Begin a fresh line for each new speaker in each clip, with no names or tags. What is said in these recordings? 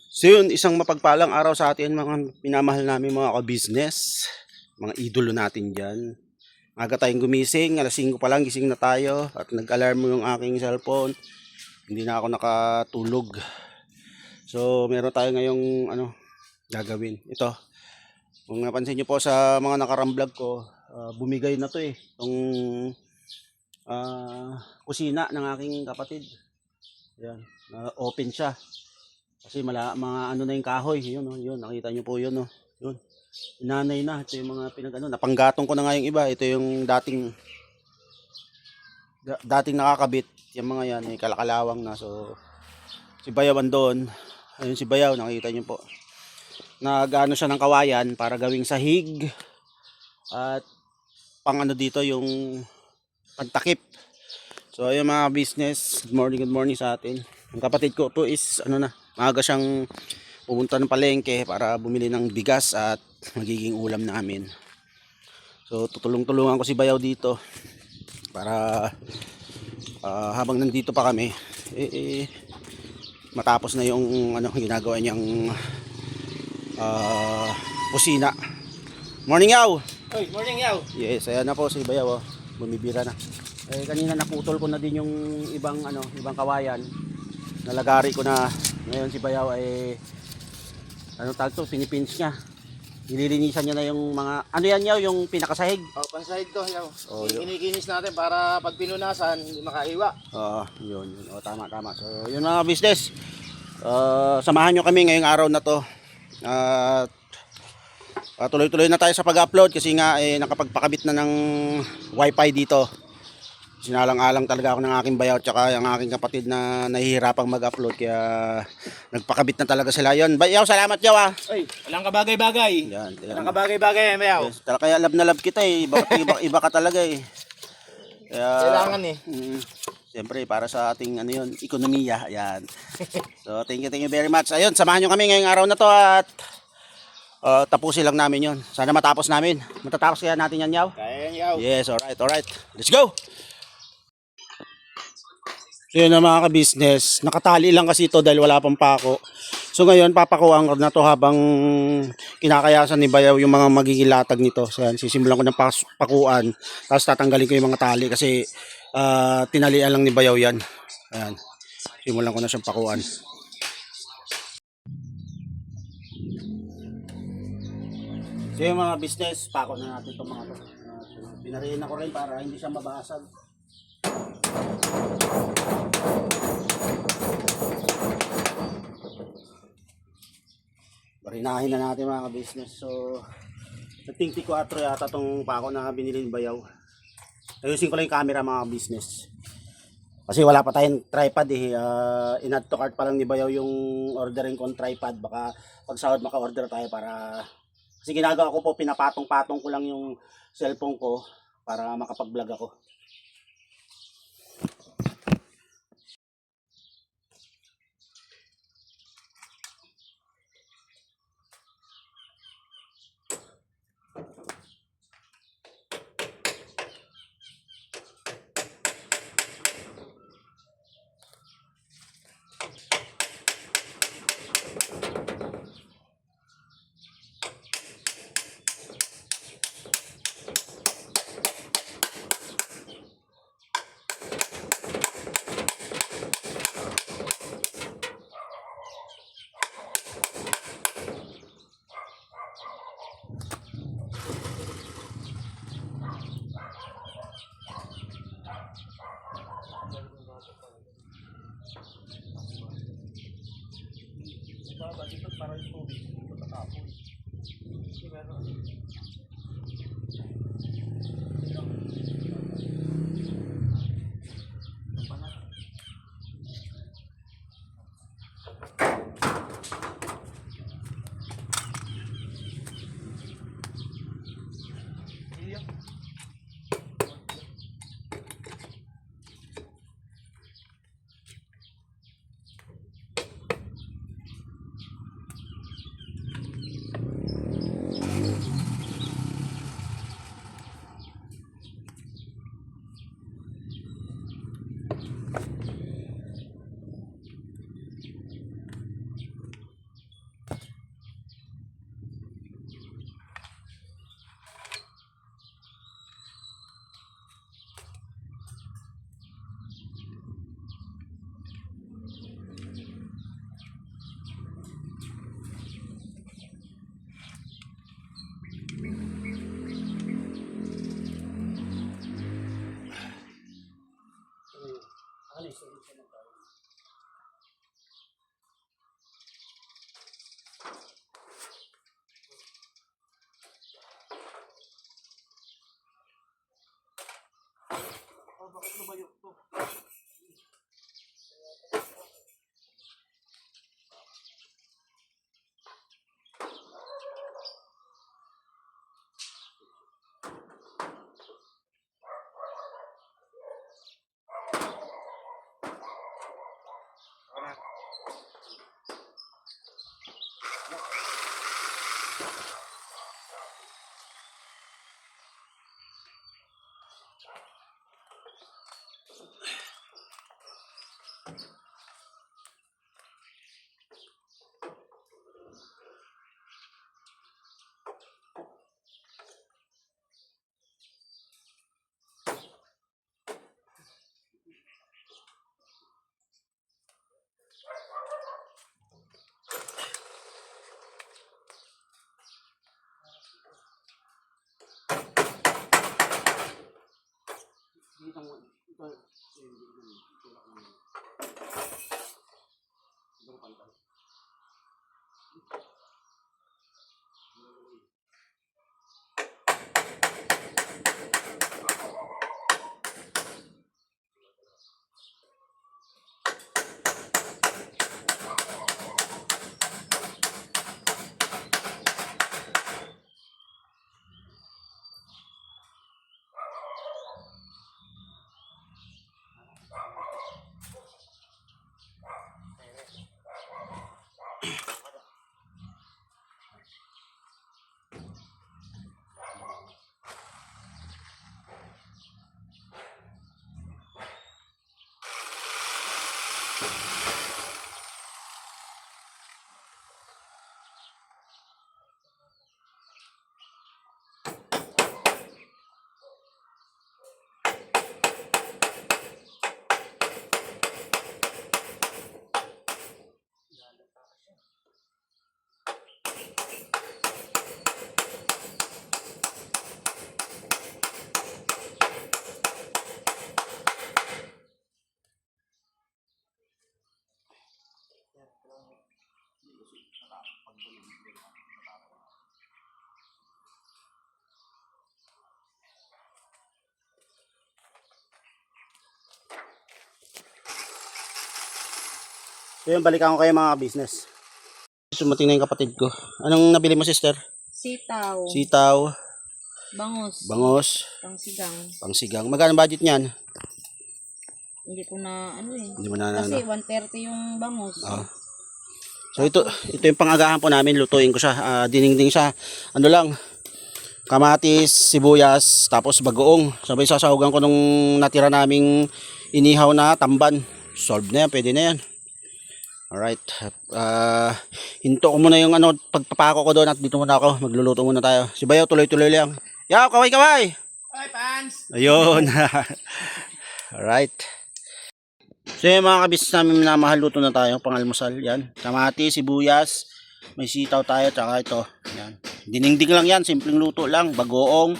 So yun, isang mapagpalang araw sa atin mga minamahal namin mga ka-business, mga idolo natin dyan. Aga tayong gumising, alas 5 pa lang gising na tayo at nag-alarm yung aking cellphone. Hindi na ako nakatulog. So meron tayo ngayong gagawin. Ito, kung napansin nyo po sa mga nakarang vlog ko, bumigay na to itong kusina ng aking kapatid. Yan, open siya. Kasi mga ano na yung kahoy, yun, yun, nakita nyo po yun, yun. Inanay na, ito yung mga napanggatong ko na nga yung iba, ito yung dating nakakabit, yung mga yan, kalakalawang na, so, si Bayaw andon, ayun si Bayaw, nakita nyo po. Nag-ano siya ng kawayan para gawing sahig, at pang dito yung pagtakip. So, ayun mga business, good morning sa atin. Ang kapatid ko po is, maaga siyang pumunta ng palengke para bumili ng bigas at magiging ulam namin. So tutulong-tulungan ko si Bayaw dito para habang nandito pa kami matapos na yung ginagawa niyang kusina. Morning Yaw!
Oy, morning Yaw!
Yes, ayan na po si Bayaw, bumibira na. Kanina naputol ko na din yung ibang kawayan. Nalagari ko na. Ngayon si Bayaw ay pinipinch niya. Nililinisan niya na yung mga yan Yaw, yung pinakasahig.
Pansahig to Yaw.
Yun.
Natin para pag pinunasan hindi makahiwa.
Yun. Tama. So yun mga business. Samahan nyo kami ngayong araw na to. Tuloy-tuloy na tayo sa pag-upload kasi nga nakapagpakabit na ng wifi dito. Sinalang-alang talaga ako ng aking Bayaw tsaka yung aking kapatid na nahihirapang mag-upload kaya nagpakabit na talaga sila. Yun, Bayaw, salamat Yaw ah.
Oy, walang kabagay-bagay.
Yan.
Walang kabagay-bagay Bayaw.
Yes, kaya love na love kita iba ka talaga Kaya,
Kailangan
siyempre para sa ating ekonomiya. Yan. So thank you very much. Ayun, samahan nyo kami ngayong araw na to at tapusin lang namin yon. Sana matapos namin. Matatapos kaya natin yan Yaw?
Kaya Yaw.
Yes, alright. Let's go! So yun na mga ka-business, nakatali lang kasi ito dahil wala pang pako. So ngayon papakuan ko na to habang kinakayasan ni Bayaw yung mga magiging latag nito. So yan, sisimulan ko ng pakuan, tapos tatanggalin ko yung mga tali kasi tinalian lang ni Bayaw yan. Ayan, simulan ko na siyang pakuan. So yung mga business, pako na natin itong mga to. Pinarihin ako rin para hindi siya mabasag. Barinahin na natin mga business. So nagting 4 yata itong pako na binili ni Bayaw. Ayusin ko lang yung camera mga business kasi wala pa tayong tripod in-add to cart pa lang ni Bayaw yung ordering kong tripod. Baka pag sahod maka-order tayo para kasi ginagawa ko po, pinapatong-patong ko lang yung cellphone ko para makapag-vlog ako. Para yung tubig dito tatapon. So yun, balikan ko kayo mga business. Sumating na yung kapatid ko. Anong nabili mo, sister?
Sitaw,
Sitaw,
bangus,
bangos,
pangsigang.
pangsigang. Magkano budget niyan?
Hindi ko na ano eh.
Hindi mo na
Kasi
ano.
130 yung bangus.
Ah. So ito yung pang-agahan po namin, lutuin ko siya. Diningding siya. Ano lang, kamatis, sibuyas, tapos bagoong. Sabay sasahugan ko nung natira naming inihaw na tamban. Solve na yan, pwede na yan. Alright. Hinto ko muna yung ano, pagpapako ko doon at dito muna ako. Magluluto muna tayo. Si Bayaw, tuloy-tuloy lang. Yaw, kaway-kaway!
Ay, pants!
Ayun. Alright. So yung mga kabis namin minamahal, luto na tayo. Pangalmusal. Yan. Kamatis, sibuyas. May sitaw tayo. Tsaka ito. Yan. Diningding lang yan. Simpleng luto lang. Bagoong.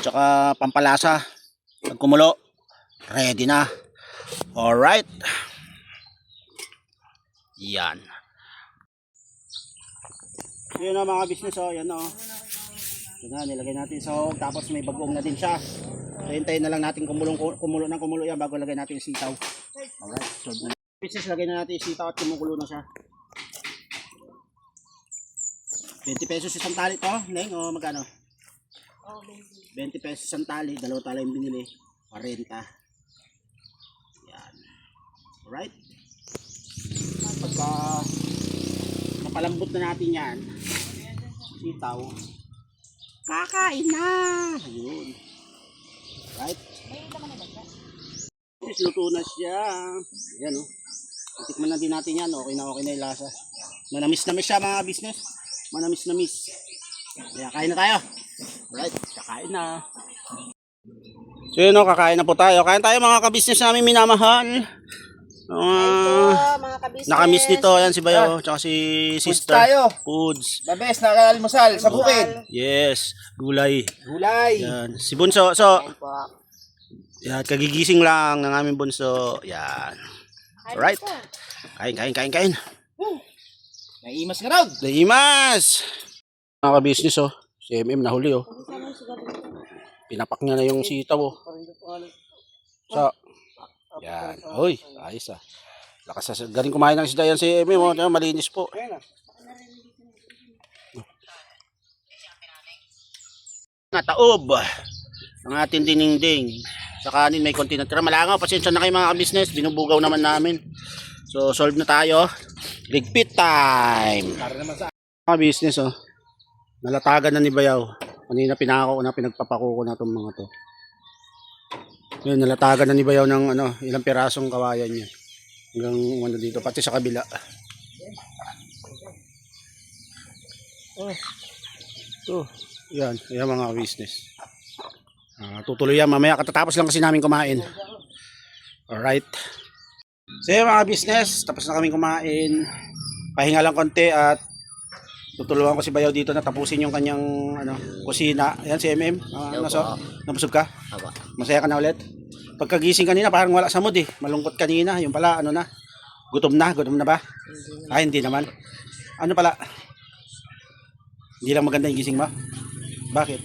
Tsaka pampalasa. Pag kumulo. Ready na. Alright. Yan. Yun na mga business. Oh. Yan o. Ito na. Nilagay natin sa hog. Tapos may bagoong na din siya. So hintayin na lang natin kumulo ng kumulo yan bago lagay natin yung sitaw. Alright. So business, lagay na natin yung sitaw at kumukulo na siya. 20 pesos isang tali to. Neng, o magkano? 20 pesos isang tali. Dalawa tali yung binili. 40. Yan. Alright. Pagka napalambot na natin yan, sitaw, kakain na. Ayun. Right? Luto na siya. Yan o. Tikman na din natin yan. Okay na yung lasa. Manamis-namis siya mga business. Manamis-namis. Kaya kain na tayo. Alright. Kakain na. So yun o. Kakain na po tayo. Kain tayo mga kabisnes namin minamahal.
Mga kabisnes.
Nakamiss dito. Ayan si Bayo. Tsaka si sister.
tayo.
Foods.
The best na almusal sa bukid.
Yes. Gulay.
Gulay.
Yan. Si Bunso. So,
Kain po.
yan, kagigising lang ng aming bunso. Yan. Alright. Kain.
Naimas ka raw.
Daimas! Mga ka-business oh. Si MM nahuli oh. Pinapak niya na yung sitaw oh. So, yan. Uy, ayos ah. Lakas sa galing kumain ng isda yan si MM oh. Malinis po. Taob ang ating diningding. Sa kanin may konti na tira. Malangaw, pasensya na kayo mga ka-business. Binubugaw naman namin. So, solve na tayo. Ligpit time. Mga business oh. Nalatagan na ni Bayaw. Kanina pinagpapako ko na itong mga to. Yun, nalatagan na ni Bayaw ng ano, ilang pirasong kawayan niya. Hanggang ano dito, pati sa kabila. Oh. Yan mga business. Tutuloy yan mamaya, katatapos lang kasi namin kumain. Alright. So yun mga business, tapos na kami kumain. Pahinga lang konti at tutulungan ko si Bayaw dito na tapusin yung kanyang ano, kusina. Ayan si MM. Nabusog ka? Masaya ka na ulit? Pagkagising kanina parang wala sa mood eh. Malungkot kanina. Yung pala ano na. Gutom na ba? Hindi naman. Ano pala? Hindi lang maganda yung gising mo? Bakit?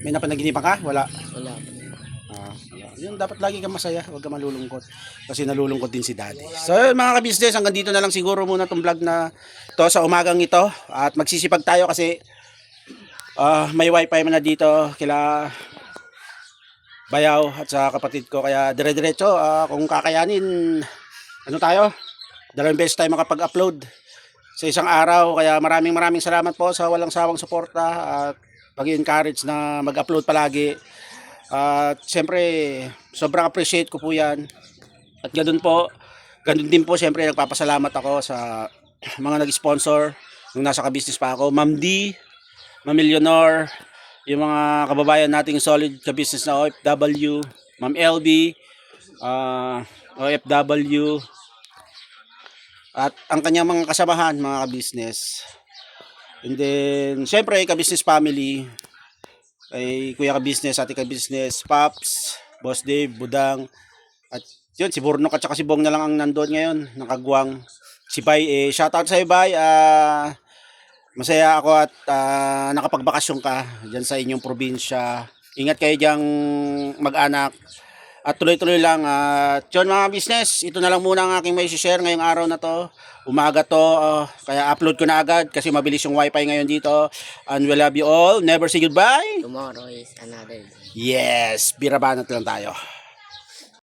May napanaginipan ka? Wala.
Wala.
Wala. Yun, dapat lagi kang masaya. Huwag ka malulungkot. Kasi nalulungkot din si daddy. So yun mga ka-business, hanggang dito na lang siguro muna itong vlog na ito sa umagang ito. At magsisipag tayo kasi may wifi man na dito kila Bayaw at sa kapatid ko. Kaya dire-diretso kung kakayanin, ano tayo? 2 beses tayo makapag-upload sa isang araw. Kaya maraming salamat po sa walang sawang suporta at pag-encourage na mag-upload palagi. At siyempre, sobrang appreciate ko po yan. At ganun din po siyempre nagpapasalamat ako sa mga nag-sponsor nung nasa ka-business pa ako. Ma'am D, Ma'am Eleanor, yung mga kababayan nating solid ka-business na OFW, Ma'am LB, OFW, at ang kanyang mga kasamahan, mga ka-business. And then, siyempre, ka-business family, kay Kuya ka-business, Ate ka-business, Paps, Boss Dave, Budang, at yun, si Burnok at saka si Bong na lang ang nandoon ngayon, nakagwang. Si Bay, shoutout sa iyo, Bay. Masaya ako at nakapagbakasyon ka dyan sa inyong probinsya. Ingat kayo dyang mag-anak. At tuloy-tuloy lang. At yun mga business, ito na lang muna ang aking may share ngayong araw na to. Umaga to, kaya upload ko na agad kasi mabilis yung wifi ngayon dito. And we love you all. Never say goodbye.
Tomorrow is another day.
Yes, birabanat lang tayo.